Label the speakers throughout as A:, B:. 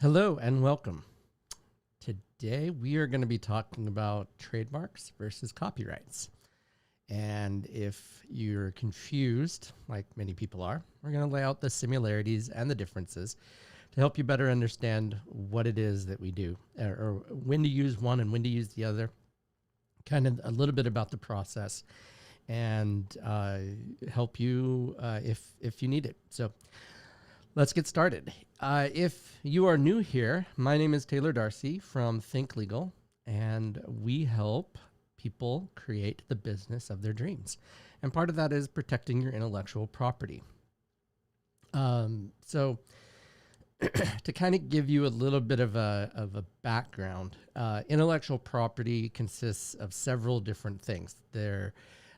A: Hello and welcome. Today we are going to be talking about trademarks versus copyrights. And if you're confused, like many people are, we're going to lay out the similarities and the differences to help you better understand what it is that we do, or when to use one and when to use the other, kind of a little bit about the process, and help you if you need it. So let's get started. If you are new here, my name is Taylor Darcy from Think Legal, and we help people create the business of their dreams. And part of that is protecting your intellectual property. So to kind of give you a little bit of a background, intellectual property consists of several different things. There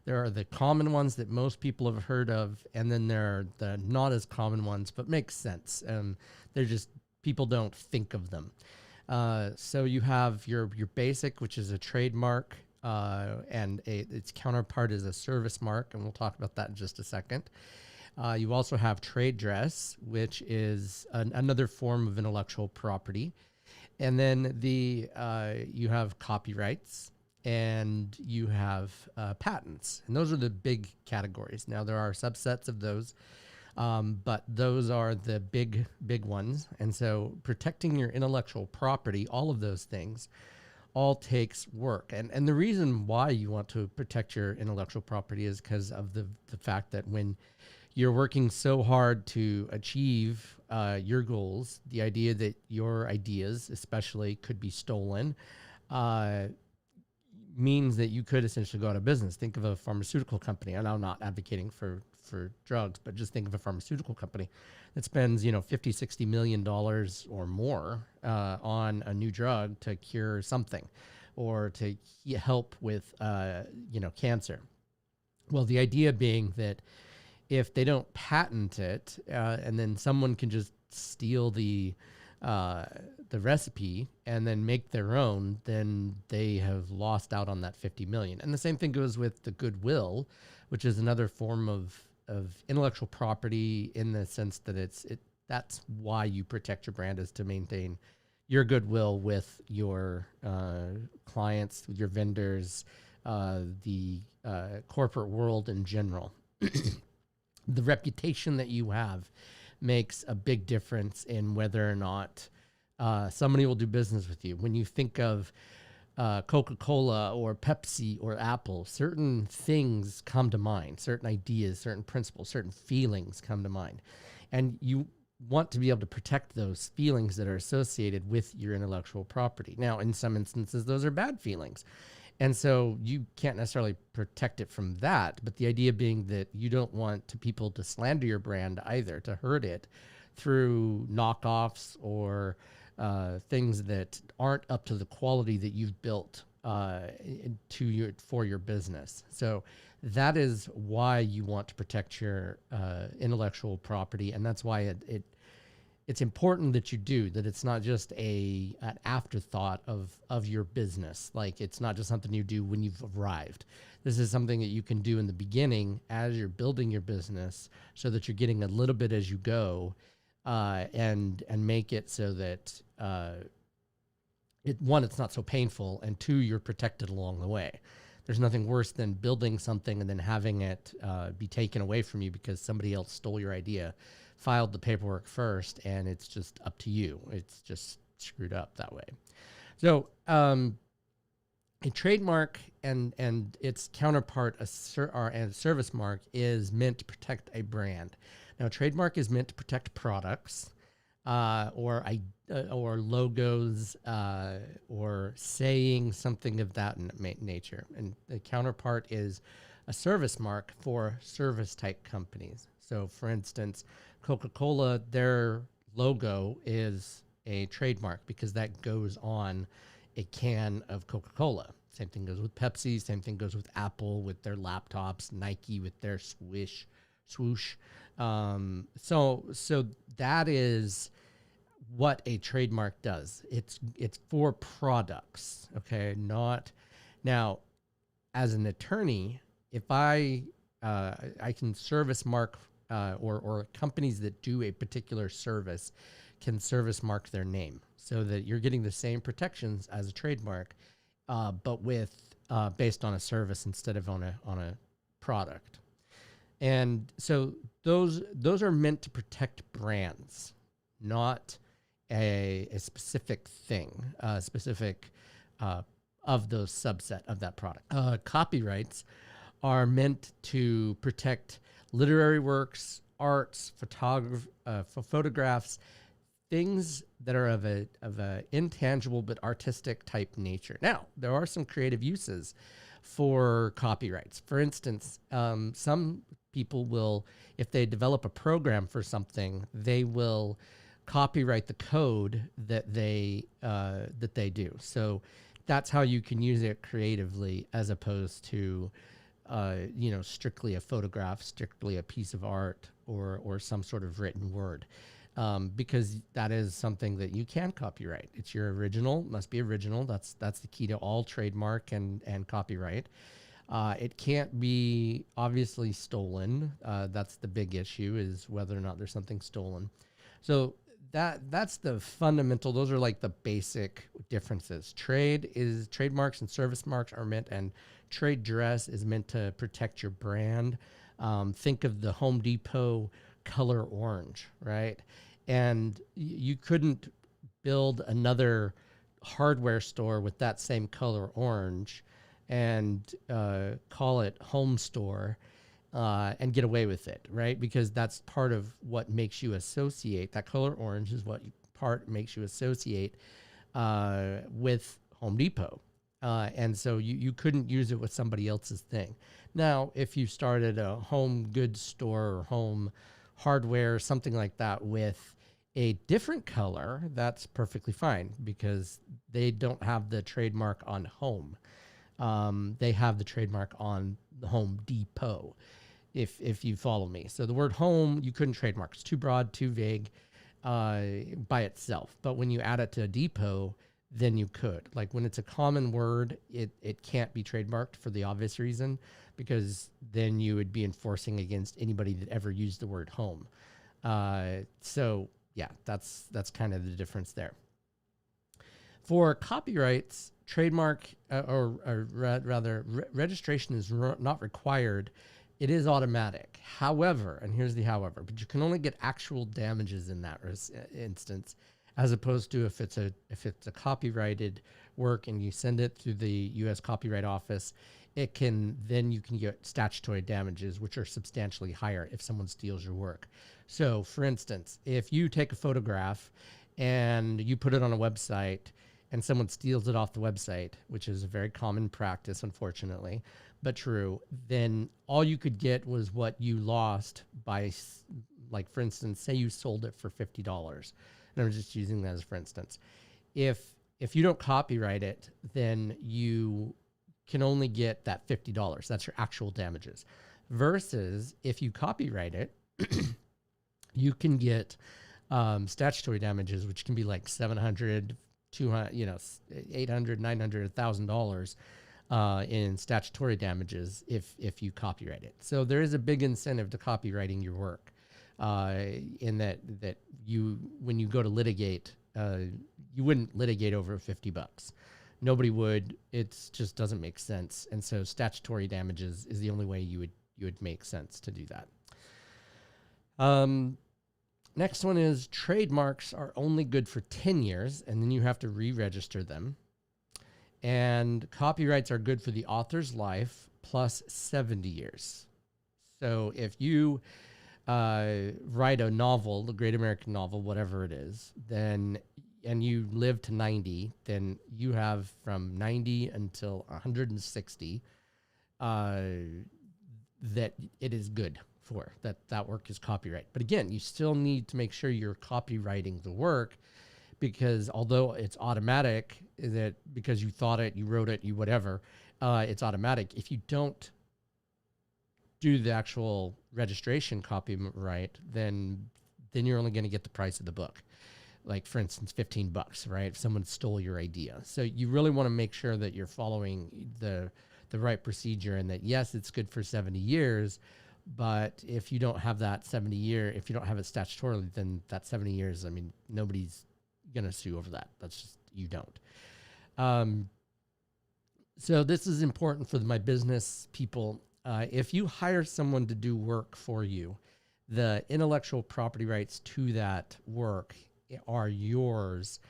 A: are the common ones that most people have heard of, and then there are the not as common ones, but makes sense. They're just, people don't think of them. So you have your basic, which is a trademark, and its counterpart is a service mark, and we'll talk about that in just a second. You also have trade dress, which is another form of intellectual property. And then you have copyrights, and you have patents. And those are the big categories. Now, there are subsets of those, but those are the big ones. And so protecting your intellectual property, all of those things, all takes work. And the reason why you want to protect your intellectual property is because of the fact that when you're working so hard to achieve your goals, the idea that your ideas especially could be stolen means that you could essentially go out of business. Think of a pharmaceutical company, and I'm not advocating for drugs, but just think of a pharmaceutical company that spends, $50-60 million or more on a new drug to cure something or to help with, cancer. Well, the idea being that if they don't patent it, and then someone can just steal the recipe and then make their own, then they have lost out on that 50 million. And the same thing goes with the goodwill, which is another form of intellectual property, in the sense that that's why you protect your brand, is to maintain your goodwill with your clients, with your vendors, the corporate world in general. The reputation that you have makes a big difference in whether or not somebody will do business with you. When you think of Coca-Cola or Pepsi or Apple, certain things come to mind, certain ideas, certain principles, certain feelings come to mind. And you want to be able to protect those feelings that are associated with your intellectual property. Now, in some instances, those are bad feelings. And so you can't necessarily protect it from that, but the idea being that you don't want people to slander your brand either, to hurt it through knockoffs or things that aren't up to the quality that you've built for your business. So that is why you want to protect your intellectual property, and that's why it's important that you do, that it's not just an afterthought of your business. Like, it's not just something you do when you've arrived. This is something that you can do in the beginning as you're building your business, so that you're getting a little bit as you go, and make it so that it's not so painful, and two, you're protected along the way. There's nothing worse than building something and then having it be taken away from you because somebody else stole your idea, filed the paperwork first, and it's just up to you. It's just screwed up that way. So a trademark and its counterpart, a service mark, is meant to protect a brand. Now, a trademark is meant to protect products or logos or saying something of that nature. And the counterpart is a service mark for service-type companies. So, for instance, Coca-Cola, their logo is a trademark because that goes on a can of Coca-Cola. Same thing goes with Pepsi. Same thing goes with Apple with their laptops, Nike with their swoosh. So that is what a trademark does. It's for products. Okay, not now. As an attorney, if I can service mark or companies that do a particular service can service mark their name so that you're getting the same protections as a trademark, but with based on a service instead of on a product. And so those are meant to protect brands, not a specific thing, specific of those subset of that product. Copyrights are meant to protect literary works, arts, photographs, things that are of a intangible but artistic type nature. Now, there are some creative uses for copyrights. For instance, some people will, if they develop a program for something, they will copyright the code that they do. So that's how you can use it creatively, as opposed to strictly a photograph, strictly a piece of art, or some sort of written word, because that is something that you can copyright. It's your original, must be original. That's the key to all trademark and copyright. It can't be obviously stolen. That's the big issue, is whether or not there's something stolen. So that's the fundamental. Those are like the basic differences. Trademarks and service marks are meant, and trade dress is meant to protect your brand. Think of the Home Depot color orange, right? And you couldn't build another hardware store with that same color orange and call it Home Store and get away with it, right? Because that's part of what makes you associate. That color orange is what makes you associate with Home Depot. And so you couldn't use it with somebody else's thing. Now, if you started a home goods store or home hardware, something like that, with a different color, that's perfectly fine, because they don't have the trademark on home. They have the trademark on the Home Depot, if you follow me. So the word home, you couldn't trademark. It's too broad, too vague by itself. But when you add it to a depot, then you could. Like when it's a common word, it can't be trademarked for the obvious reason, because then you would be enforcing against anybody that ever used the word home. So yeah, that's kind of the difference there. For copyrights, trademark registration is not required. It is automatic. However, and here's the however, but you can only get actual damages in that instance, as opposed to if it's a copyrighted work and you send it through the U.S. Copyright Office, you can get statutory damages, which are substantially higher if someone steals your work. So, for instance, if you take a photograph and you put it on a website and someone steals it off the website, which is a very common practice, unfortunately, but true, then all you could get was what you lost by, like, for instance, say you sold it for $50. And I'm just using that as for instance. If you don't copyright it, then you can only get that $50. That's your actual damages. Versus if you copyright it, you can get statutory damages, which can be like $700, $200, $800, $900, $1,000 in statutory damages if you copyright it. So there is a big incentive to copywriting your work. In that when you go to litigate, you wouldn't litigate over $50. Nobody would. It just doesn't make sense. And so statutory damages is the only way you would make sense to do that. Next one is trademarks are only good for 10 years, and then you have to re-register them. And copyrights are good for the author's life plus 70 years. So if you write a novel, the Great American Novel, whatever it is, and you live to 90, then you have from 90 until 160 that it is good for, that work is copyright. But again, you still need to make sure you're copywriting the work, because although it's automatic, that because you thought it, you wrote it, you whatever, it's automatic. If you don't do the actual registration copyright, then you're only going to get the price of the book. Like, for instance, $15, right? If someone stole your idea. So you really want to make sure that you're following the right procedure, and that, yes, it's good for 70 years, But if you don't have that 70-year, if you don't have it statutorily, then that 70 years, I mean, nobody's going to sue over that. That's just, you don't. So this is important for my business people. If you hire someone to do work for you, the intellectual property rights to that work are yours.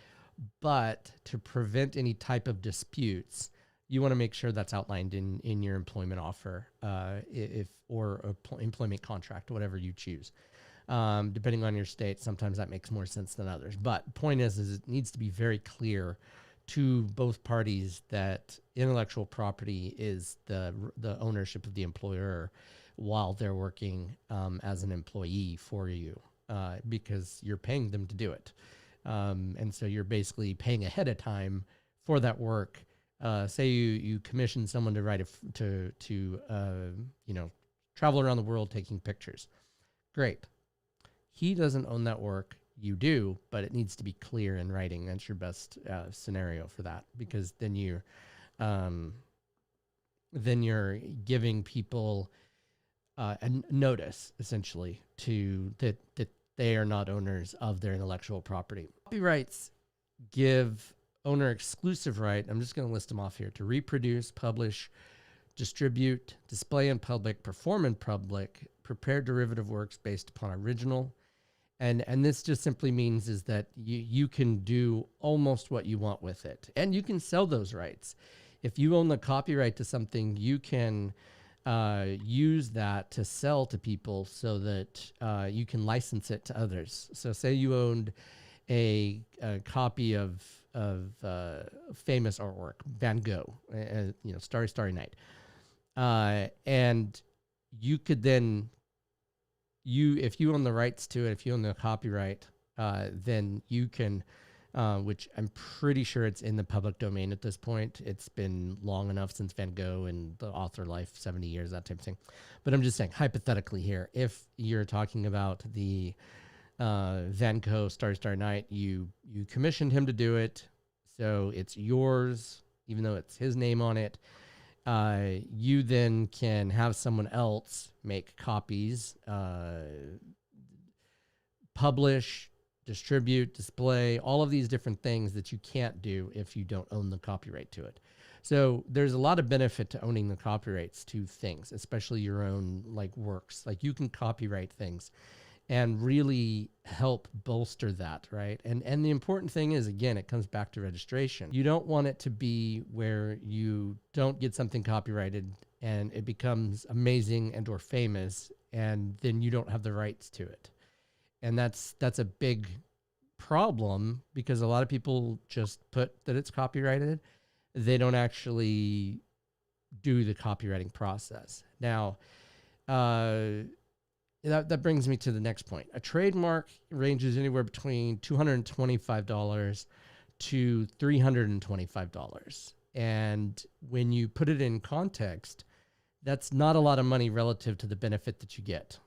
A: But to prevent any type of disputes, you want to make sure that's outlined in your employment offer, or employment contract, whatever you choose. Depending on your state, sometimes that makes more sense than others. But the point is it needs to be very clear to both parties that intellectual property is the ownership of the employer while they're working as an employee for you, because you're paying them to do it. And so you're basically paying ahead of time for that work. Say you commission someone to write travel around the world taking pictures. Great. He doesn't own that work. You do, but it needs to be clear in writing. That's your best scenario for that, because then you're giving people a notice essentially that they are not owners of their intellectual property. Copyrights give owner exclusive right. I'm just going to list them off here: to reproduce, publish, distribute, display in public, perform in public, prepare derivative works based upon original. And this just simply means is that you can do almost what you want with it, and you can sell those rights. If you own the copyright to something, you can use that to sell to people so that you can license it to others. So say you owned a copy of famous artwork, Van Gogh, Starry Starry Night, and you could then, if you own the rights to it, if you own the copyright, then you can, which I'm pretty sure it's in the public domain at this point. It's been long enough since Van Gogh and the author life, 70 years, that type of thing. But I'm just saying, hypothetically here, if you're talking about the Van Gogh Starry Starry Night, you commissioned him to do it, so it's yours, even though it's his name on it. You then can have someone else make copies, publish, distribute, display, all of these different things that you can't do if you don't own the copyright to it. So there's a lot of benefit to owning the copyrights to things, especially your own works. Like, you can copyright things and really help bolster that, right? And the important thing is, again, it comes back to registration. You don't want it to be where you don't get something copyrighted and it becomes amazing and or famous, and then you don't have the rights to it. And that's a big problem, because a lot of people just put that it's copyrighted. They don't actually do the copywriting process. Now, that brings me to the next point. A trademark ranges anywhere between $225 to $325. And when you put it in context, that's not a lot of money relative to the benefit that you get.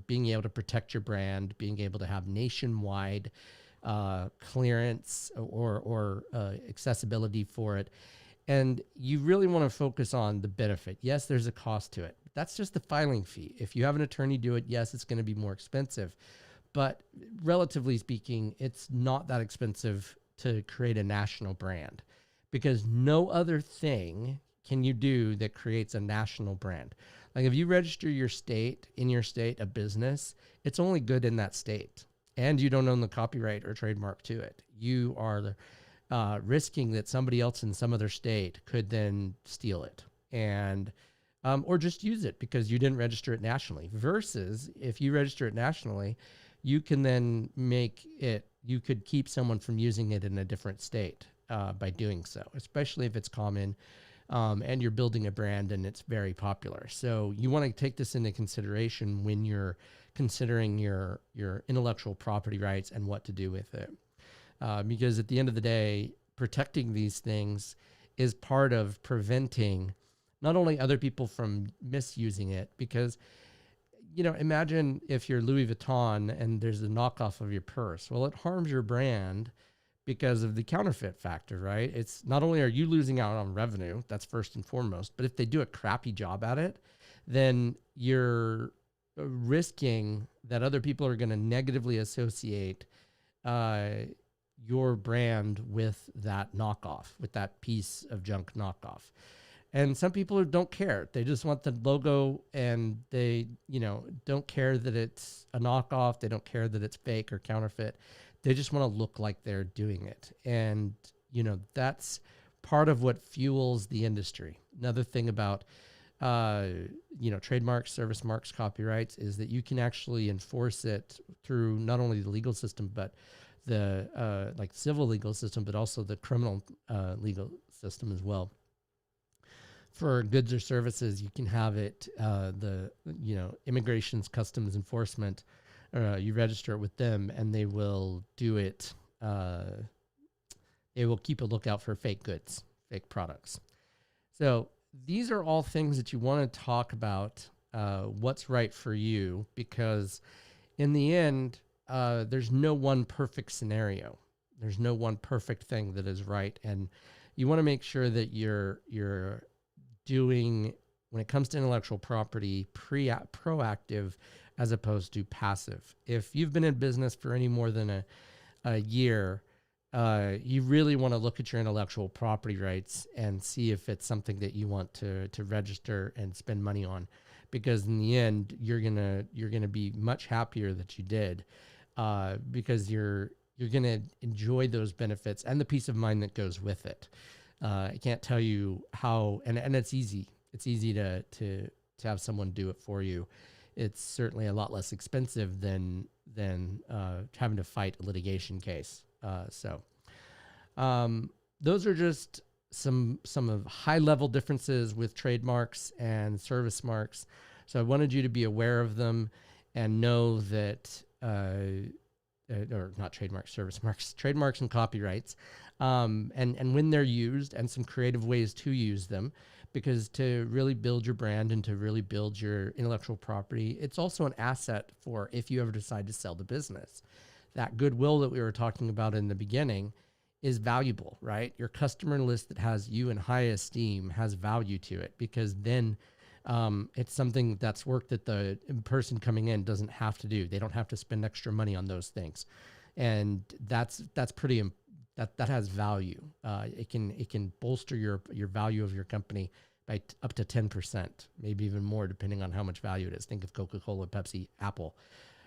A: Being able to protect your brand, being able to have nationwide clearance or accessibility for it. And you really want to focus on the benefit. Yes, there's a cost to it. That's just the filing fee. If you have an attorney do it, yes, it's going to be more expensive. But relatively speaking, it's not that expensive to create a national brand, because no other thing can you do that creates a national brand. Like, if you register in your state a business, it's only good in that state, and you don't own the copyright or trademark to it. You are risking that somebody else in some other state could then steal it and or just use it because you didn't register it nationally. Versus if you register it nationally, you can then you could keep someone from using it in a different state by doing so, especially if it's common and you're building a brand and it's very popular. So you want to take this into consideration when you're considering your intellectual property rights and what to do with it. Because at the end of the day, protecting these things is part of preventing not only other people from misusing it, because, imagine if you're Louis Vuitton and there's a knockoff of your purse. Well, it harms your brand because of the counterfeit factor, right? It's not only are you losing out on revenue, that's first and foremost, but if they do a crappy job at it, then you're risking that other people are going to negatively associate your brand with that knockoff, with that piece of junk knockoff. And some people don't care. They just want the logo, and they, don't care that it's a knockoff. They don't care that it's fake or counterfeit. They just want to look like they're doing it. And, that's part of what fuels the industry. Another thing about, trademarks, service marks, copyrights is that you can actually enforce it through not only the legal system, but the like civil legal system, but also the criminal legal system as well. For goods or services, you can have it, immigration's customs enforcement, you register it with them, and they will do it. They will keep a lookout for fake goods, fake products. So these are all things that you want to talk about, what's right for you, because in the end, there's no one perfect scenario. There's no one perfect thing that is right. And you want to make sure that you're doing, when it comes to intellectual property, proactive as opposed to passive. If you've been in business for any more than a year, you really want to look at your intellectual property rights and see if it's something that you want to register and spend money on, because in the end, you're gonna be much happier that you did, because you're gonna enjoy those benefits and the peace of mind that goes with it. I can't tell you how, and it's easy. It's easy to have someone do it for you. It's certainly a lot less expensive than having to fight a litigation case. Those are just some of high level differences with trademarks and service marks. So I wanted you to be aware of them and know that, or not trademarks, service marks, trademarks and copyrights, and when they're used, and some creative ways to use them, because to really build your brand and to really build your intellectual property, it's also an asset for if you ever decide to sell the business. That goodwill that we were talking about in the beginning is valuable, right? Your customer list that has you in high esteem has value to it, because then it's something that's work that the person coming in doesn't have to do. They don't have to spend extra money on those things. And that's pretty, that has value. It can bolster your value of your company by up to 10%, maybe even more, depending on how much value it is. Think of Coca-Cola, Pepsi, Apple,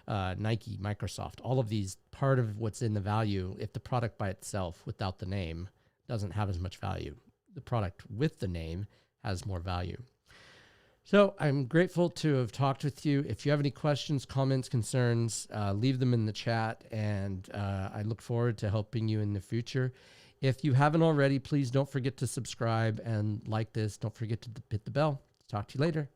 A: Nike, Microsoft, all of these. Part of what's in the value, if the product by itself without the name doesn't have as much value, the product with the name has more value. So I'm grateful to have talked with you. If you have any questions, comments, concerns, leave them in the chat, and I look forward to helping you in the future. If you haven't already, please don't forget to subscribe and like this. Don't forget to hit the bell. Talk to you later.